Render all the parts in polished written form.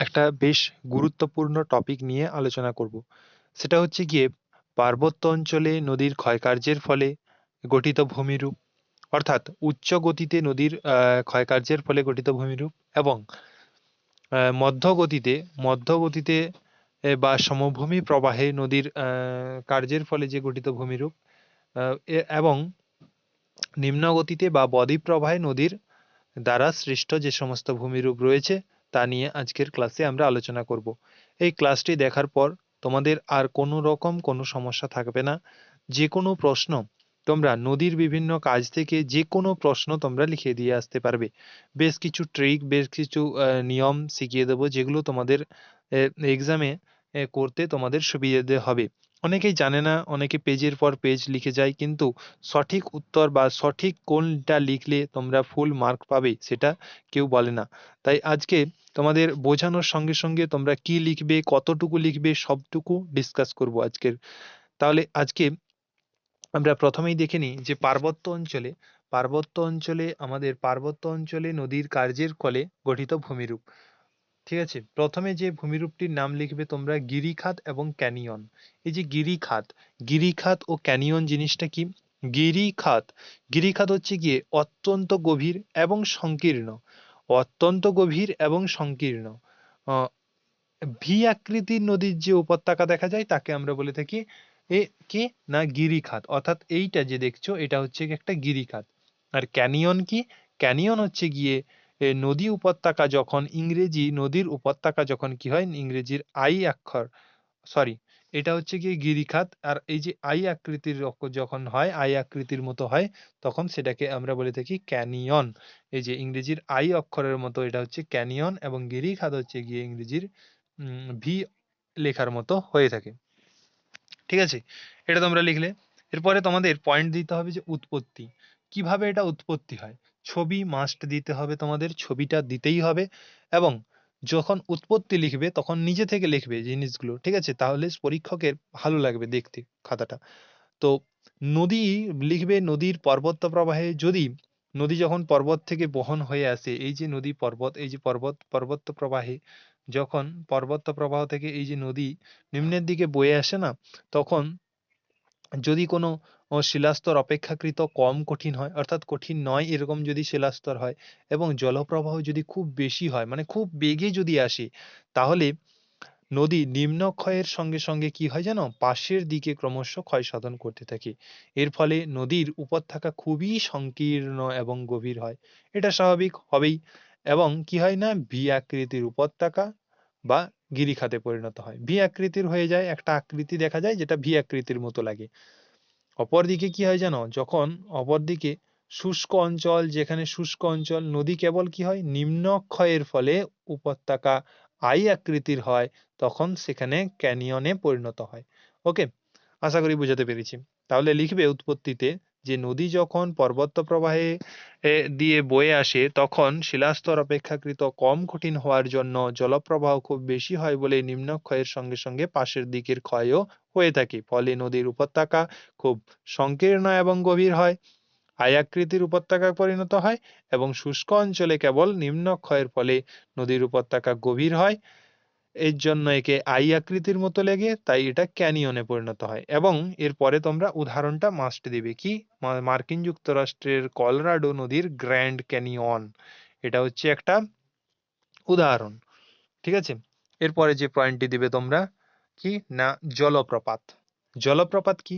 একটা বেশ গুরুত্বপূর্ণ টপিক নিয়ে আলোচনা করব। সেটা হচ্ছে গিয়ে পার্বত্য অঞ্চলে নদীর ক্ষয়কার্যের ফলে গঠিত ভূমিরূপ, অর্থাৎ উচ্চ গতিতে নদীর ক্ষয়কার্যের ফলে গঠিত ভূমিরূপ এবং মধ্যগতিতে বা সমভূমি প্রবাহে নদীর কার্যের ফলে যে গঠিত ভূমিরূপ, এবং নিম্ন গতিতে বা বদ্বীপ প্রবাহে নদীর দ্বারা সৃষ্ট যে সমস্ত ভূমিরূপ রয়েছে তা নিয়ে আজকের ক্লাসে আমরা আলোচনা করব। এই ক্লাসটি দেখার পর তোমাদের আর কোনো রকম কোনো সমস্যা থাকবে না। যে কোনো প্রশ্ন তোমরা নদীর বিভিন্ন কাজ থেকে যে কোনো প্রশ্ন তোমরা লিখে দিয়ে আসতে পারবে। বেশ কিছু ট্রিক, বেশ কিছু নিয়ম শিখিয়ে দেবো যেগুলো তোমাদের এক্সামে করতে তোমাদের সুবিধে হবে। অনেকেই জানে না, অনেকে পেজের পর পেজ লিখে যায়, কিন্তু সঠিক উত্তর বা সঠিক কোনটা লিখলে তোমরা ফুল মার্ক পাবে সেটা কেউ বলে না। তাই আজকে তোমাদের বোঝানোর সঙ্গে সঙ্গে তোমরা কি লিখবে, কতটুকু লিখবে, সবটুকু ডিসকাস করব আজকের। তাহলে আজকে আমরা প্রথমেই দেখে নিই যে পার্বত্য অঞ্চলে নদীর কার্যের ফলে গঠিত ভূমিরূপ। ঠিক আছে, প্রথমে যে ভূমিরূপটির নাম লিখবে তোমরা গিরিখাত এবং ক্যানিয়ন। এই যে গিরিখাত ও ক্যানিয়ন জিনিসটা কি? গিরিখাত গিরিখাত হচ্ছে গিয়ে অত্যন্ত গভীর এবং সংকীর্ণ আহ, ভি আকৃতির নদীর যে উপত্যকা দেখা যায় তাকে আমরা বলে থাকি এ কি না গিরিখাত। অর্থাৎ এইটা যে দেখছো এটা হচ্ছে গিয়ে একটা গিরিখাত। আর ক্যানিয়ন কি? ক্যানিয়ন হচ্ছে গিয়ে নদীর উপত্যকা যখন কি হয়, ইংরেজির আই অক্ষর, সরি, এটা হচ্ছে গিয়ে গিরিখাত। আর এই যে যখন হয় আই আকৃতির মতো হয় তখন সেটাকে আমরা বলে থাকি ক্যানিয়ন। এই যে ইংরেজির আই অক্ষরের মতো এটা হচ্ছে ক্যানিয়ন, এবং গিরিখাত হচ্ছে গিয়ে ইংরেজির ভি লেখার মতো হয়ে থাকে। ঠিক আছে, এটা তোমরা লিখলে। এরপরে তোমাদের পয়েন্ট দিতে হবে যে উৎপত্তি, কিভাবে এটা উৎপত্তি হয়। ছবি মাস্ট দিতে হবে, তোমাদের ছবিটা দিতেই হবে। এবং যখন উৎপত্তি লিখবে তখন নিজে থেকে লিখবে জিনিসগুলো, ঠিক আছে? তাহলে পরীক্ষকের ভালো লাগবে দেখতে খাতাটা। তো নদী লিখবে, নদীর পর্বত প্রবাহে যদি নদী যখন পর্বত থেকে বহন হয়ে আসে, এই যে নদী পর্বত, এই যে পর্বত প্রবাহে যখন পর্বত প্রবাহ থেকে এই যে নদী নিম্নের দিকে বয়ে আসে না, তখন যদি কোনো শিলাস্তর অপেক্ষাকৃত কম কঠিন হয়, অর্থাৎ কঠিন নয় এরকম যদি শিলাস্তর হয়, এবং জলপ্রবাহ যদি খুব বেশি হয়, মানে খুব বেগে যদি আসে, তাহলে নদী নিম্নক্ষয়ের সঙ্গে সঙ্গে কি হয় জানো, পাশের দিকে ক্রমশ ক্ষয় সাধন করতে থাকে। এর ফলে নদীর উপত্যকা খুবই সংকীর্ণ এবং গভীর হয়। এটা স্বাভাবিক হবেই। এবং কি হয় না, ভি আকৃতির উপত্যকা বা গিরিখাতে পরিণত হয়, ভি আকৃতির হয়ে যায়, একটা আকৃতি দেখা যায় যেটা ভি আকৃতির মতো লাগে। অপরদিকে কি হয় জানো, যখন অপরদিকে শুষ্ক অঞ্চল নদী কেবল কি হয় নিম্নক্ষয়ের ফলে উপত্যকা আই আকৃতির হয়, তখন সেখানে ক্যানিয়নে পরিণত হয়। ওকে, আশা করি বুঝাতে পেরেছি। তাহলে লিখবে উৎপত্তিতে যে নদী যখন পর্বত প্রবাহে দিয়ে বয়ে আসে তখন শিলাস্তর অপেক্ষাকৃত কম কঠিন হওয়ার জন্য জলপ্রবাহ খুব বেশি হয় বলে নিম্নক্ষয়ের সঙ্গে সঙ্গে পাশের দিকের ক্ষয়ও হয়ে থাকে। ফলে নদীর উপত্যকা খুব সংকীর্ণ এবং গভীর হয়, আয়াকৃতির উপত্যকায় পরিণত হয়, এবং শুষ্ক অঞ্চলে কেবল নিম্নক্ষয়ের ফলে নদীর উপত্যকা গভীর হয়। এর জন্য একে আই আকৃতির মতো লেগে তাই এটা ক্যানিয়নে পরিণত হয়। এবং এরপরে তোমরা উদাহরণটা মাস্ট দিবে কি, মার্কিন যুক্তরাষ্ট্রের কলোরাডো নদীর গ্র্যান্ড ক্যানিয়ন, এটা হচ্ছে একটা উদাহরণ। ঠিক আছে, এরপরে যে পয়েন্টটি দিবে তোমরা কি না জলপ্রপাত। জলপ্রপাত কি,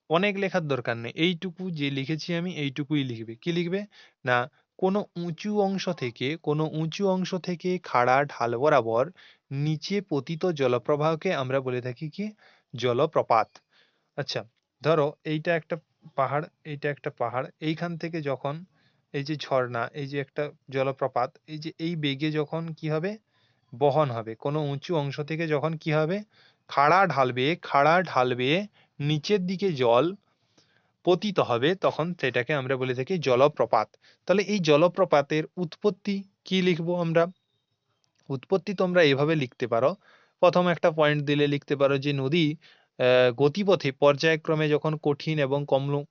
অনেক লেখার দরকার নেই, এইটুকু যে লিখেছি আমি এইটুকুই লিখবে। কি লিখবে না, কোনো উঁচু অংশ থেকে খাড়া ঢাল বরাবর নিচে পতিত জলপ্রবাহকে আমরা বলে থাকি কি, জলপ্রপাত। আচ্ছা, ধরো এইটা একটা পাহাড়, এইখান থেকে যখন এই যে ঝর্ণা, এই যে একটা জলপ্রপাত, এই যে এই বেগে যখন কি হবে বহন হবে, কোনো উঁচু অংশ থেকে যখন কি হবে খাড়া ঢাল বেয়ে নিচের দিকে জল পতিত হবে, তখন সেটাকে আমরা বলে থাকি জলপ্রপাত। তাহলে এই জলপ্রপাতের উৎপত্তি কি লিখবো আমরা? উৎপত্তি তোমরা এভাবে লিখতে পারো, প্রথম একটা পয়েন্ট দিলে লিখতে পারো যে নদী গতিপথে পর্যায়ক্রমে যখন কঠিন এবং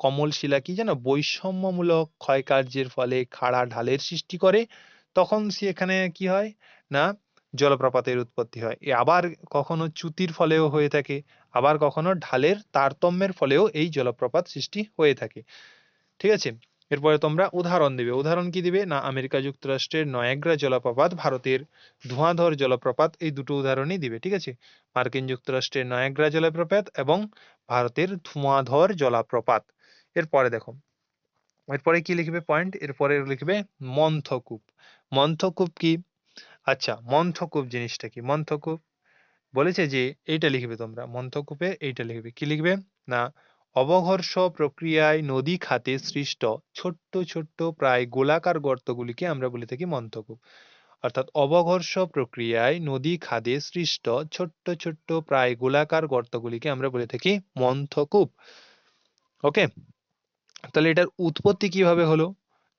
কমল শিলা কি যেন বৈষম্যমূলক ক্ষয়কার্যের ফলে খাড়া ঢালের সৃষ্টি করে, তখন সেখানে কি হয় না, জলপ্রপাতের উৎপত্তি হয়। আবার কখনো চ্যুতির ফলেও হয়ে থাকে, আবার কখনো ঢালের তারতম্যের ফলেও এই জলপ্রপাত সৃষ্টি হয়ে থাকে। ঠিক আছে, এরপরে তোমরা উদাহরণ দিবে। উদাহরণ কি দিবে না, আমেরিকা যুক্তরাষ্ট্রের নয়াগ্রা জলপ্রপাত, ভারতের ধোঁয়াধর জলপ্রপাত, এই দুটো উদাহরণই দিবে। ঠিক আছে, মার্কিন যুক্তরাষ্ট্রের নয়াগ্রা জলপ্রপাত এবং ভারতের ধোঁয়াধর জলপ্রপাত। এরপরে দেখো, এরপরে কি লিখবে পয়েন্ট, এরপরে লিখবে মন্থকূপ। মন্থকূপ কি? আচ্ছা, মন্থকূপ জিনিসটা কি? মন্থকূপ বলেছে যে এইটা লিখবে তোমরা, মন্থকূপে এইটা লিখবে। কি লিখবে না, অবঘর্ষ প্রক্রিয়ায় নদী খাতে সৃষ্ট ছোট্ট ছোট্ট প্রায় গোলাকার গর্তগুলিকে আমরা বলে থাকি মন্থকূপ। অর্থাৎ অবঘর্ষ প্রক্রিয়ায় নদী খাদে সৃষ্ট ছোট্ট ছোট্ট প্রায় গোলাকার গর্তগুলিকে আমরা বলে থাকি মন্থকূপ। ওকে, তাহলে এটার উৎপত্তি কিভাবে হলো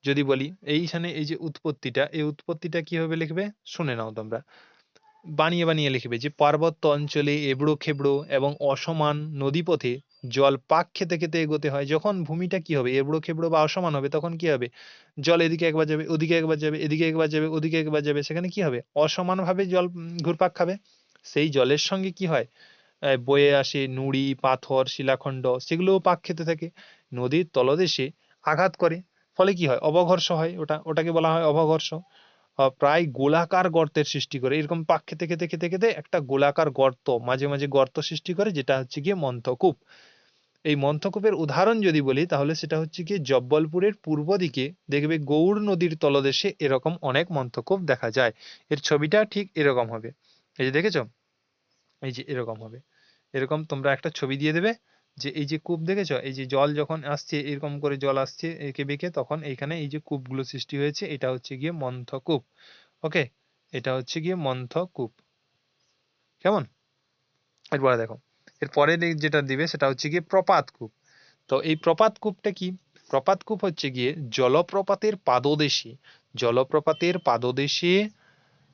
যদি বলি, এইখানে এই যে উৎপত্তিটা, এই উৎপত্তিটা কিভাবে লিখবে শুনে নাও তোমরা। বানিয়ে বানিয়ে লিখবে যে পার্বত্য অঞ্চলে এবড়ো খেবড়ো এবং অসমান নদীপথে জল পাক খেতে খেতে এগোতে হয়। যখন ভূমিটা কি হবে, এবড়ো খেবড়ো বা অসমান হবে, তখন কি হবে, জল এদিকে একবার যাবে, ওদিকে একবার যাবে, এদিকে একবার যাবে, ওদিকে একবার যাবে, সেখানে কি হবে, অসমানভাবে জল ঘুরপাক খাবে। সেই জলের সঙ্গে কি হয়, বয়ে আসে নুড়ি পাথর শিলাখণ্ড, সেগুলোও পাক খেতে থাকে, নদীর তলদেশে আঘাত করে, ফলে কি হয়, অবঘর্ষ হয়, ওটাকে বলা হয় অবঘর্ষ। প্রায় গোলাকার গর্তের সৃষ্টি করে, এরকম পাক খেতে খেতে খেতে খেতে একটা গোলাকার গর্ত, মাঝে মাঝে গর্ত সৃষ্টি করে, যেটা হচ্ছে গিয়ে মন্থকূপ। এই মন্থকূপের উদাহরণ যদি বলি, তাহলে সেটা হচ্ছে গিয়ে জব্বলপুরের পূর্ব দিকে দেখবে গৌড় নদীর তলদেশে এরকম অনেক মন্থকূপ দেখা যায়। এর ছবিটা ঠিক এরকম হবে, এই যে দেখেছো, এই যে এরকম হবে, এরকম তোমরা একটা ছবি দিয়ে দেবে যে এই যে কূপ দেখেছো, এই যে জল যখন আসছে এরকম করে জল আসছে এঁকে বেঁকে, তখন এইখানে এই যে কূপগুলো সৃষ্টি হয়েছে, এটা হচ্ছে গিয়ে মন্থকূপ। ওকে, এটা হচ্ছে গিয়ে মন্থকূপ। কেমন? এরপরে দেখো, এরপরে যেটা দিবে সেটা হচ্ছে গিয়ে প্রপাতকূপ। তো এই প্রপাতকূপটা কি? প্রপাতকূপ হচ্ছে গিয়ে জলপ্রপাতের পাদদেশে, জলপ্রপাতের পাদদেশে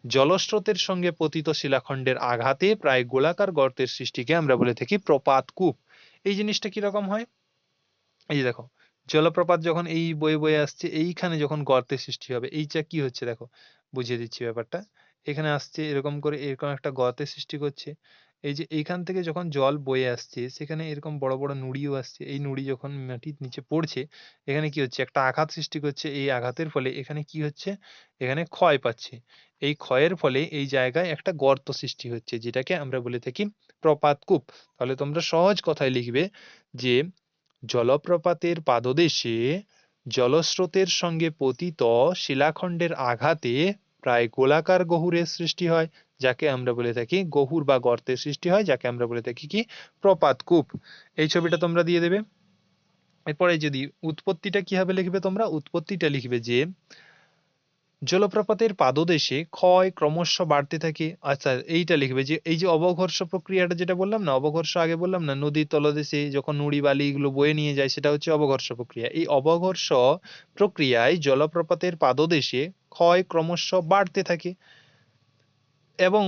জলস্রোতের সঙ্গে পতিত শিলাখণ্ডের আঘাতে প্রায় গোলাকার গর্তের সৃষ্টিকে আমরা বলে থাকি প্রপাতকূপ। এই জিনিসটা কিরকম হয়, এই যে দেখো, জলপ্রপাত যখন এই বয়ে বয়ে আসছে, এইখানে যখন গর্তের সৃষ্টি হবে, এইটা কি হচ্ছে দেখো, বুঝিয়ে দিচ্ছি ব্যাপারটা। এখানে আসছে এরকম করে, এরকম একটা গর্তের সৃষ্টি করছে। এই যে এইখান থেকে যখন জল বয়ে আসছে, সেখানে এরকম বড় বড় নুড়িও আসছে, এই নুড়ি যখন মাটির নিচে পড়ছে, এখানে কি হচ্ছে, একটা আঘাত সৃষ্টি করছে। এই আঘাতের ফলে এখানে কি হচ্ছে, এখানে ক্ষয় পাচ্ছে। এই ক্ষয়ের ফলে এই জায়গায় একটা গর্ত সৃষ্টি হচ্ছে, যেটাকে আমরা বলে থাকি প্রপাতকূপ। তাহলে তোমরা সহজ কথায় লিখবে যে জলপ্রপাতের পাদদেশে জলস্রোতের সঙ্গে পতিত শিলাখণ্ডের আঘাতে প্রায় গোলাকার গহ্বরের সৃষ্টি হয়, যাকে আমরা বলে থাকি গহ্বর বা গর্তের সৃষ্টি হয়, যাকে আমরা বলে থাকি কি প্রপাতকূপ। এই ছবিটা তোমরা দিয়ে দেবে। এরপরে যদি উৎপত্তিটা কিভাবে লিখবে, তোমরা উৎপত্তিটা লিখবে যে জলপ্রপাতের পাদদেশে ক্ষয় ক্রমশ বাড়তে থাকে। আচ্ছা, এইটা লিখবে যে এই যে অবঘর্ষ প্রক্রিয়াটা যেটা বললাম না, অবঘর্ষ আগে বললাম না, নদীর তলদেশে যখন নুড়ি বালি এগুলো বয়ে নিয়ে যায়, সেটা হচ্ছে অবঘর্ষ প্রক্রিয়া। এই অবঘর্ষ প্রক্রিয়ায় জলপ্রপাতের পাদদেশে ক্ষয় ক্রমশ বাড়তে থাকে এবং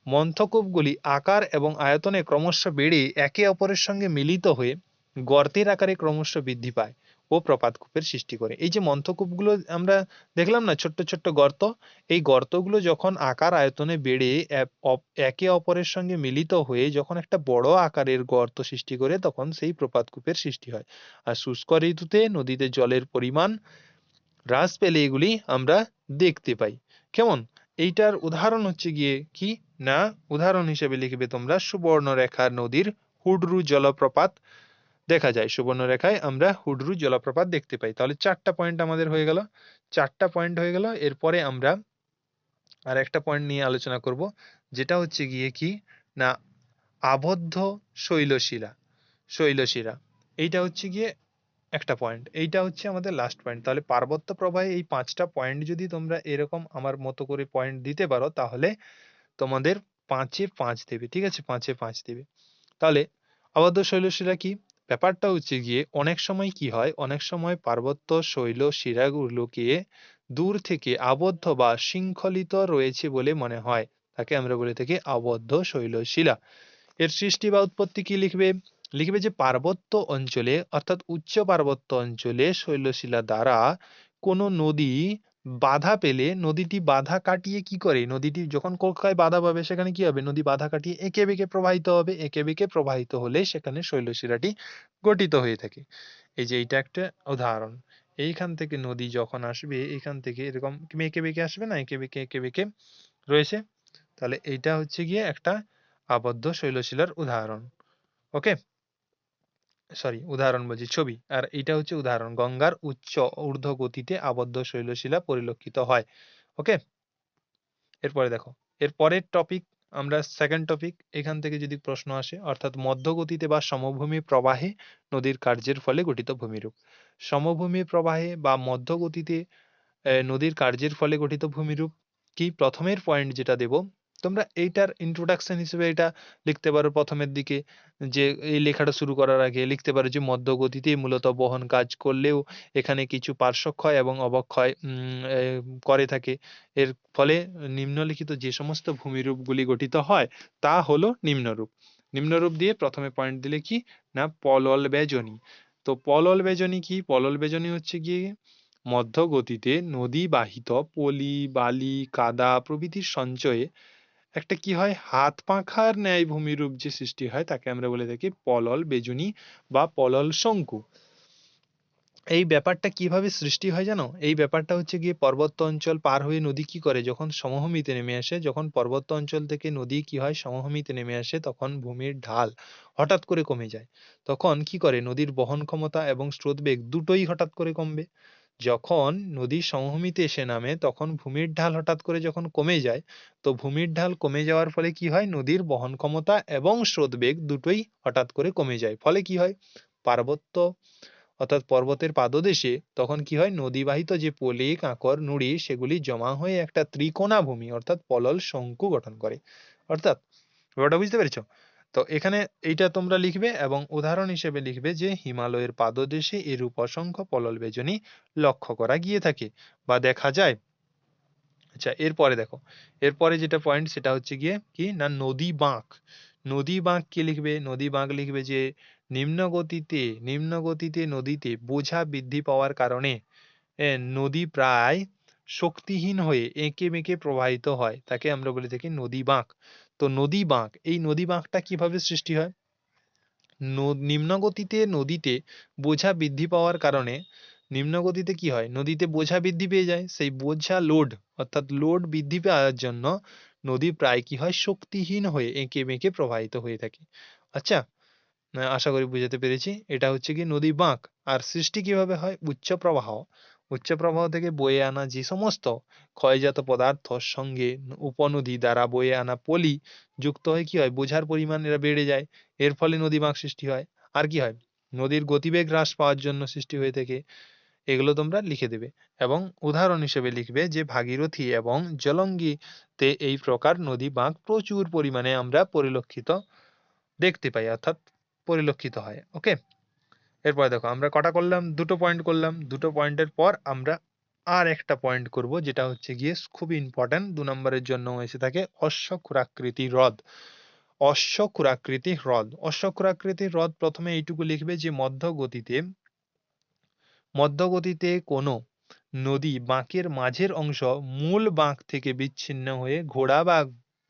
মন্থকূপগুলি আকার এবং আয়তনে ক্রমশ বেড়ে একে অপরের সঙ্গে মিলিত হয়ে গর্তের আকারে ক্রমশ বৃদ্ধি পায় ও প্রপাতকূপের সৃষ্টি করে। এই যে মন্থকূপগুলো আমরা দেখলাম না, ছোট্ট ছোট্ট গর্ত, এই গর্তগুলো যখন আকার আয়তনে বেড়ে একে অপরের সঙ্গে মিলিত হয়ে যখন একটা বড় আকারের গর্ত সৃষ্টি করে, তখন সেই প্রপাতকূপের সৃষ্টি হয়। আর শুষ্ক ঋতুতে নদীতে জলের পরিমাণ হ্রাস পেলে এগুলি আমরা দেখতে পাই। কেমন? এইটার উদাহরণ হচ্ছে গিয়ে কি না, উদাহরণ হিসেবে লিখবে তোমরা সুবর্ণরেখা নদীর হুডরু জলপ্রপাত দেখা যায়, সুবর্ণরেখায় আমরা হুডরু জলপ্রপাত দেখতে পাই। তাহলে চারটা পয়েন্ট আমাদের হয়ে গেল, চারটা পয়েন্ট হয়ে গেল। এরপরে আমরা আর একটা পয়েন্ট নিয়ে আলোচনা করব, যেটা হচ্ছে গিয়ে কি না আবদ্ধ শৈলশিলা। শৈলশিলা এইটা হচ্ছে গিয়ে একটা পয়েন্ট, এইটা হচ্ছে আমাদের লাস্ট পয়েন্ট। তাহলে পার্বত্য প্রবাহে এই পাঁচটা পয়েন্ট যদি তোমরা এরকম আমার মতো করে পয়েন্ট দিতে পারো, তাহলে তোমাদের 5-এ 5 দেবে। ঠিক আছে, 5-এ 5 দেবে। তাহলে আবদ্ধ শৈলশিরা কি? ব্যাপারটা হচ্ছে গিয়ে অনেক সময় কি হয়, অনেক সময় পার্বত্য শৈলশিরাগুলোকে দূর থেকে আবদ্ধ বা শৃঙ্খলিত রয়েছে বলে মনে হয়, তাকে আমরা বলে থাকি আবদ্ধ শৈলশিলা। এর সৃষ্টি বা উৎপত্তি কি লিখবে, লিখবে যে পার্বত্য অঞ্চলে অর্থাৎ উচ্চ পার্বত্য অঞ্চলে শৈলশিলা দ্বারা কোনো নদী বাধা পেলে নদীটি বাধা কাটিয়ে কি করে, নদীটি যখন কোথায় বাধা পাবে সেখানে কি হবে, নদী বাধা কাটিয়ে এঁকে বেঁকে প্রবাহিত হবে, এঁকে বেঁকে প্রবাহিত হলে সেখানে শৈলশিরাটি গঠিত হয়ে থাকে। এই যে এইটা একটা উদাহরণ। এইখান থেকে নদী যখন আসবে এখান থেকে এরকম এঁকে বেঁকে আসবে না, এঁকে বেঁকে রয়েছে, তাহলে এইটা হচ্ছে গিয়ে একটা আবদ্ধ শৈলশিলার উদাহরণ। ওকে, সরি উদাহরণ বলছি, ছবি। আর এটা হচ্ছে উদাহরণ, গঙ্গার উচ্চ ঊর্ধ্ব গতিতে আবদ্ধ শৈলশিলা পরিলক্ষিত হয়। ওকে, এরপরে দেখো, এর পরের টপিক, আমরা সেকেন্ড টপিক, এখান থেকে যদি প্রশ্ন আসে, অর্থাৎ মধ্যগতিতে বা সমভূমি প্রবাহে নদীর কার্যের ফলে গঠিত ভূমিরূপ। সমভূমি প্রবাহে বা মধ্যগতিতে নদীর কার্যের ফলে গঠিত ভূমিরূপ কি, প্রথমের পয়েন্ট যেটা দেব, তোমরা এইটার ইন্ট্রোডাকশন হিসেবে এটা লিখতে পারো প্রথমের দিকে, যে এই লেখাটা শুরু করার আগে লিখতে পারো যে মধ্যগতিতেই মূলত বহন কাজ করলেও এখানে কিছু পার্শ্বক্ষয় এবং অবক্ষয় করে থাকে। এর ফলে নিম্নলিখিত যে সমস্ত ভূমিরূপগুলি গঠিত হয় তা হলো নিম্নরূপ। নিম্নরূপ দিয়ে প্রথমে পয়েন্ট দিলে কি না, পলল বেজনী। তো পলল বেজনী কি, পলল বেজনী হচ্ছে গিয়ে মধ্যগতিতে নদী বাহিত পলি বালি কাদা প্রভৃতির সঞ্চয়ে একটা কি হয়, হাত পাখার ন্যায় ভূমিরূপ যে সৃষ্টি হয় তাকে আমরা বলে থাকি পলল বেজনী বা পলল শঙ্কু। এই ব্যাপারটা কিভাবে সৃষ্টি হয় জানো, এই ব্যাপারটা হচ্ছে গিয়ে পর্বত অঞ্চল পার হয়ে নদী কি করে, যখন সমভূমিতে নেমে আসে, যখন পর্বত অঞ্চল থেকে নদী কি হয় সমভূমিতে নেমে আসে, তখন ভূমির ঢাল হঠাৎ করে কমে যায়। তখন কি করে, নদীর বহন ক্ষমতা এবং স্রোতবেগ দুটোই হঠাৎ করে কমবে। যখন নদী সমভূমিতে এসে নামে তখন ভূমির ঢাল হঠাৎ করে যখন কমে যায়, তো ভূমির ঢাল কমে যাওয়ার ফলে কি হয়, নদীর বহন ক্ষমতা এবং স্রোতবেগ দুটোই হঠাৎ করে কমে যায়। ফলে কি হয়, পার্বত্য অর্থাৎ পর্বতের পাদদেশে তখন কি হয়, নদীবাহিত যে পলি কাঁকর নুড়ি সেগুলি জমা হয়ে একটা ত্রিকোণা ভূমি অর্থাৎ পলল শঙ্কু গঠন করে। অর্থাৎ ব্যাপারটা বুঝতে পেরেছো? তো এখানে এইটা তোমরা লিখবে এবং উদাহরণ হিসেবে লিখবে যে হিমালয়ের পাদদেশে এরূপ অসংখ্য পলল বেজনী লক্ষ্য করা গিয়ে থাকে বা দেখা যায়। আচ্ছা, এরপরে দেখো, এরপরে যেটা পয়েন্ট সেটা হচ্ছে গিয়ে কি না, নদী বাঁক। নদী বাঁক কি লিখবে, নদী বাঁক লিখবে যে নিম্ন গতিতে নদীতে বোঝা বৃদ্ধি পাওয়ার কারণে নদী প্রায় শক্তিহীন হয়ে এঁকে বেঁকে প্রবাহিত হয়, তাকে আমরা বলে থাকি নদী বাঁক। তো নদী বাঁক, এই নদী বাঁকটা কিভাবে সৃষ্টি হয়, নিম্নগতিতে নদীতে বোঝা বৃদ্ধি পাওয়ার কারণে, নিম্নগতিতে কি হয়, নদীতে বোঝা বৃদ্ধি পেয়ে যায়, সেই বোঝা লোড অর্থাৎ লোড বৃদ্ধি পাওয়ার জন্য নদী প্রায় কি হয়, শক্তিহীন হয়ে এঁকে বেঁকে প্রবাহিত হয়ে থাকে। আচ্ছা, আশা করি বুঝাতে পেরেছি। এটা হচ্ছে কি নদী বাঁক। আর সৃষ্টি কিভাবে হয়, উচ্চ প্রবাহ, উচ্চ প্রবাহ থেকে বয়ে আনা যে সমস্ত ক্ষয়জাত পদার্থর সঙ্গে উপনদী দ্বারা বয়ে আনা পলি যুক্ত হয়ে কি হয়, বোঝার পরিমাণ এরা বেড়ে যায়, এর ফলে নদী বাঁক সৃষ্টি হয়। আর কি হয়, নদীর গতিবেগ হ্রাস পাওয়ার জন্য সৃষ্টি হয়ে থাকে। এগুলো তোমরা লিখে দেবে এবং উদাহরণ হিসেবে লিখবে যে ভাগীরথী এবং জলঙ্গিতে এই প্রকার নদী বাঁক প্রচুর পরিমাণে আমরা পরিলক্ষিত দেখতে পাই, অর্থাৎ পরিলক্ষিত হয়। ওকে, এরপরে দেখো আমরা কটা করলাম, দুটো পয়েন্ট করলাম। দুটো পয়েন্টের পর আমরা আর একটা পয়েন্ট করব, যেটা হচ্ছে গিয়ে খুব ইম্পর্টেন্ট, 2 নম্বরের জন্য এসে থাকে অশ্বক্ষুরাকৃতি হ্রদ। অশ্বক্ষুরাকৃতি হ্রদ প্রথমে এইটুকু লিখবে যে মধ্যগতিতে কোনো নদী বাঁকের মাঝের অংশ মূল বাঁক থেকে বিচ্ছিন্ন হয়ে ঘোড়া বা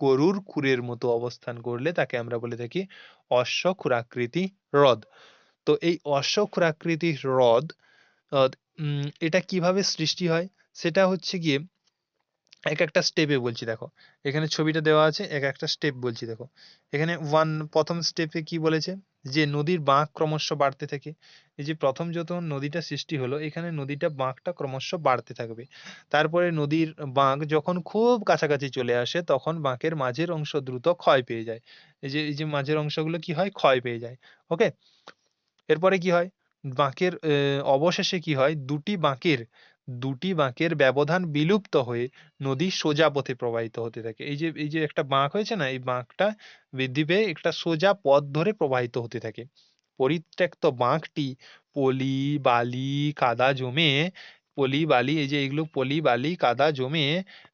গরুর খুরের মতো অবস্থান করলে তাকে আমরা বলে থাকি অশ্বক্ষুরাকৃতি হ্রদ। তো এই অশ্বক্ষুরাকৃতি হ্রদ এটা কিভাবে সৃষ্টি হয়, সেটা হচ্ছে গিয়ে এক একটা স্টেপে বলছি। দেখো এখানে ছবিটা দেওয়া আছে, এক একটা স্টেপ বলছি। দেখো এখানে প্রথম স্টেপে কি বলেছে, যে নদীর বাঁক ক্রমশ বাড়তে থাকে। এই যে প্রথম যত নদীটা সৃষ্টি হলো, এখানে নদীটা বাঁকটা ক্রমশ বাড়তে থাকবে। তারপরে নদীর বাঁক যখন খুব কাছাকাছি চলে আসে তখন বাঁকের মাঝের অংশ দ্রুত ক্ষয় পেয়ে যায়। এই যে মাঝের অংশগুলো কি হয়, ক্ষয় পেয়ে যায়। ওকে, এরপরে কি হয়, বাঁকের অবশেষে কি হয়, দুটি বাঁকের ব্যবধান বিলুপ্ত হয়ে নদী সোজা পথে প্রবাহিত হতে থাকে। এই যে একটা বাঁক হয়েছে না, এই বাঁকটা বৃদ্ধি পেয়ে একটা সোজা পথ ধরে প্রবাহিত হতে থাকে। পরিত্যক্ত বাঁকটি পলি বালি কাদা জমে পলি বালি এই যে এগুলো পলি বালি কাদা জমে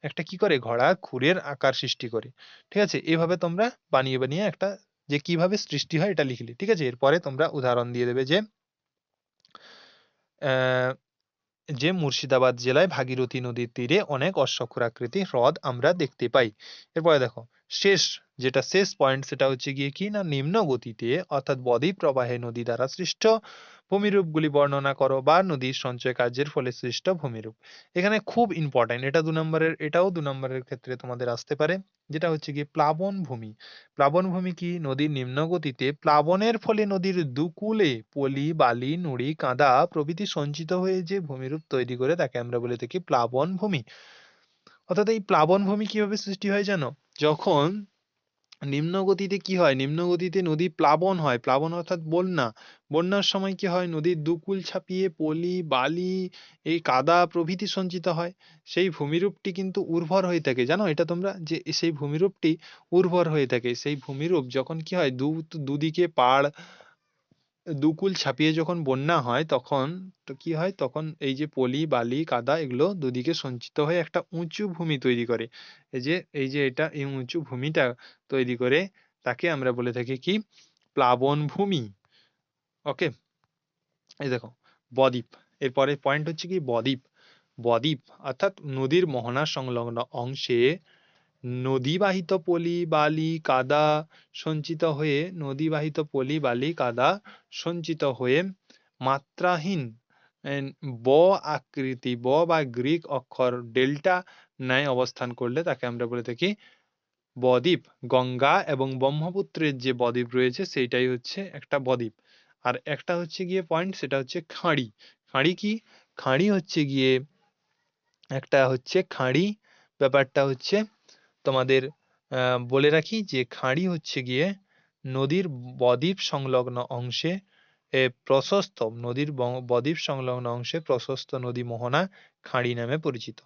একটা কি করে, ঘোড়া খুরের আকার সৃষ্টি করে। ঠিক আছে, এভাবে তোমরা বানিয়ে বানিয়ে একটা, যে কিভাবে সৃষ্টি হয় এটা লিখলে। ঠিক আছে, এরপরে তোমরা উদাহরণ দিয়ে দেবে যে যে মুর্শিদাবাদ জেলায় ভাগীরথী নদীর তীরে অনেক অশ্বক্ষুরাকৃতি হ্রদ আমরা দেখতে পাই। এরপরে দেখো শেষ, যেটা শেষ পয়েন্ট সেটা হচ্ছে গিয়ে কি না, নিম্ন গতিতে অর্থাৎ বদ্বীপ প্রবাহে নদী দ্বারা সৃষ্ট ভূমিরূপগুলি বর্ণনা করো বা নদীর সঞ্চয় কার্যের ফলে সৃষ্ট ভূমিরূপ। এখানে খুব ইম্পর্টেন্ট, এটা 2 নম্বরের, এটাও 2 নম্বরের ক্ষেত্রে তোমাদের আসতে পারে, যেটা হচ্ছে গিয়ে প্লাবন ভূমি। প্লাবন ভূমি কি, নদীর নিম্ন গতিতে প্লাবনের ফলে নদীর দুকূলে পলি বালি নুড়ি কাদা প্রভৃতি সঞ্চিত হয়ে যে ভূমিরূপ তৈরি করে তাকে আমরা বলে থাকি প্লাবন ভূমি। অর্থাৎ এই প্লাবন ভূমি কিভাবে সৃষ্টি হয় জানো, যখন নিম্ন গতিতে কি হয়, নিম্ন গতিতে নদী প্লাবন হয়, প্লাবন অর্থাৎ বন্যা, বন্যার সময় কি হয়, নদীর দুকূল ছাপিয়ে পলি বালি এই কাদা প্রভৃতি সঞ্চিত হয়, সেই ভূমিরূপটি কিন্তু উর্বর হয়ে থাকে, জানো এটা তোমরা, যে সেই ভূমিরূপটি উর্বর হয়ে থাকে, সেই ভূমিরূপ যখন কি হয় দুদিকে পাড় দুকুল ছাপিয়ে যখন বন্যা হয় তখন তো কি হয়, তখন এই যে পলি বালি কাদা এগুলো দুদিকে সঞ্চিত হয়ে একটা উঁচু ভূমি তৈরি করে, এই যে এটা এই উঁচু ভূমিটা তৈরি করে তাকে আমরা বলে থাকি কি, প্লাবন ভূমি। ওকে, এই দেখো বদ্বীপ, এরপরে পয়েন্ট হচ্ছে কি বদ্বীপ। বদ্বীপ অর্থাৎ নদীর মোহনা সংলগ্ন অংশে নদীবাহিত পলি বালি কাদা সঞ্চিত হয়ে, নদীবাহিত পলি বালি কাদা সঞ্চিত হয়ে মাত্রাহীন এন, ব আকৃতি, ব বা গ্রিক অক্ষর ডেল্টা ন্যায় অবস্থান করলে তাকে আমরা বলে থাকি বদ্বীপ। গঙ্গা এবং ব্রহ্মপুত্রের যে বদ্বীপ রয়েছে সেইটাই হচ্ছে একটা বদ্বীপ। আর একটা হচ্ছে গিয়ে পয়েন্ট, সেটা হচ্ছে খাঁড়ি। খাঁড়ি কি, খাঁড়ি হচ্ছে গিয়ে একটা হচ্ছে খাঁড়ি, ব্যাপারটা হচ্ছে তোমাদের বলে রাখি যে খাঁড়ি হচ্ছে গিয়ে নদীর বদ্বীপ সংলগ্ন অংশে প্রশস্ত, নদীর বদ্বীপ সংলগ্ন অংশে প্রশস্ত নদী মোহনা খাঁড়ি নামে পরিচিত।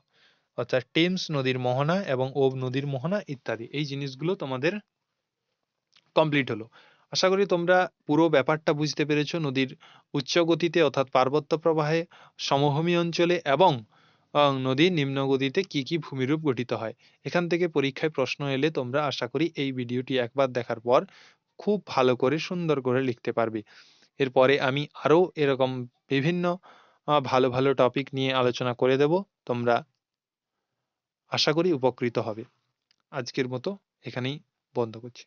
অর্থাৎ টেমস নদীর মোহনা এবং ওব নদীর মোহনা ইত্যাদি, এই জিনিসগুলো তোমাদের কমপ্লিট হলো। আশা করি তোমরা পুরো ব্যাপারটা বুঝতে পেরেছো, নদীর উচ্চ গতিতে অর্থাৎ পার্বত্য প্রবাহে, সমভূমি অঞ্চলে এবং নদীর নিম্ন গতিতে কি কি ভূমিরূপ গঠিত হয়। এখান থেকে পরীক্ষায় প্রশ্ন এলে তোমরা আশা করি এই ভিডিওটি একবার দেখার পর খুব ভালো করে সুন্দর করে লিখতে পারবে। এরপরে আমি আরো এরকম বিভিন্ন ভালো ভালো টপিক নিয়ে আলোচনা করে দেব, তোমরা আশা করি উপকৃত হবে। আজকের মতো এখানেই বন্ধ করছি।